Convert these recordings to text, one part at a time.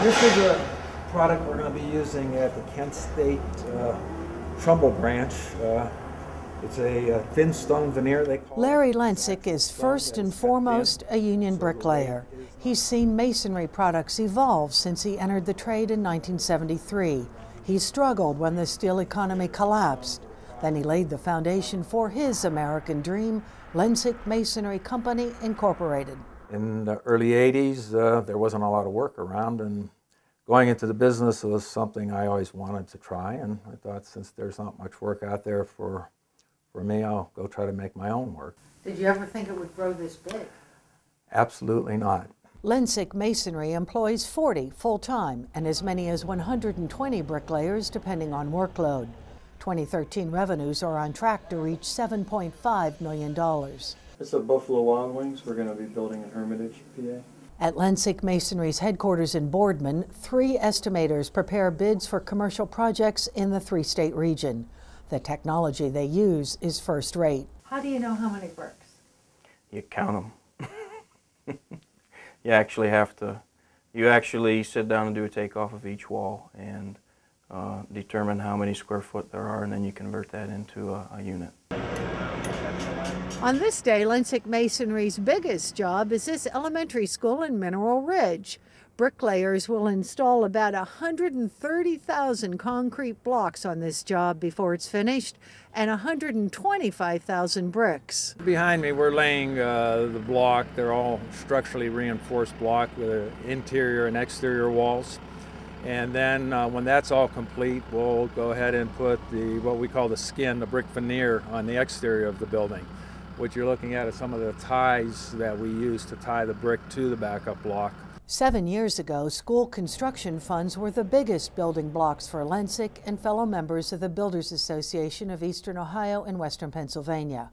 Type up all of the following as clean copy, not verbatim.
This is a product we're going to be using at the Kent State Trumbull branch. It's a thin stone veneer, they call it. Larry Lencyk is first and foremost a union bricklayer. He's seen masonry products evolve since he entered the trade in 1973. He struggled when the steel economy collapsed. Then he laid the foundation for his American dream, Lencyk Masonry Company, Incorporated. In the early 80s, there wasn't a lot of work around, and going into the business was something I always wanted to try, and I thought since there's not much work out there for me, I'll go try to make my own work. Did you ever think it would grow this big? Absolutely not. Lencyk Masonry employs 40 full-time and as many as 120 bricklayers depending on workload. 2013 revenues are on track to reach $7.5 million. It's the Buffalo Wild Wings. We're going to be building in Hermitage, PA. At Lencyk Masonry's headquarters in Boardman, 3 estimators prepare bids for commercial projects in the 3-state region. The technology they use is first-rate. How do you know how many bricks? You count them. You actually have to, you actually sit down and do a takeoff of each wall and determine how many square foot there are, and then you convert that into a unit. On this day, Lencyk Masonry's biggest job is this elementary school in Mineral Ridge. Bricklayers will install about 130,000 concrete blocks on this job before it's finished, and 125,000 bricks. Behind me, we're laying the block. They're all structurally reinforced block with interior and exterior walls. And then when that's all complete, we'll go ahead and put what we call the skin, the brick veneer, on the exterior of the building. What you're looking at is some of the ties that we use to tie the brick to the backup block. 7 years ago, school construction funds were the biggest building blocks for Lencyk and fellow members of the Builders Association of Eastern Ohio and Western Pennsylvania.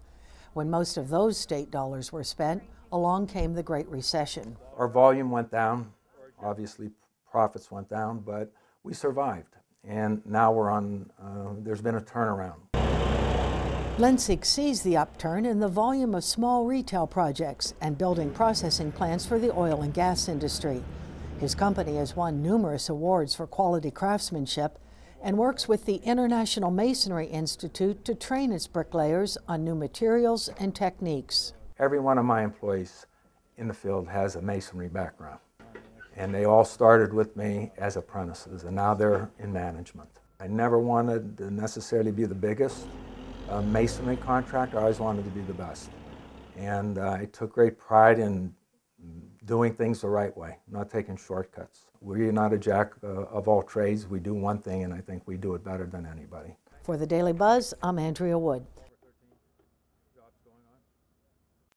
When most of those state dollars were spent, along came the Great Recession. Our volume went down, obviously profits went down, but we survived. And now we're on, there's been a turnaround. Lencyk sees the upturn in the volume of small retail projects and building processing plants for the oil and gas industry. His company has won numerous awards for quality craftsmanship and works with the International Masonry Institute to train its bricklayers on new materials and techniques. Every one of my employees in the field has a masonry background, and they all started with me as apprentices, and now they're in management. I never wanted to necessarily be the biggest masonry contractor. I always wanted to be the best. And I took great pride in doing things the right way, not taking shortcuts. We're not a jack of all trades. We do one thing, and I think we do it better than anybody. For the Daily Buzz, I'm Andrea Wood.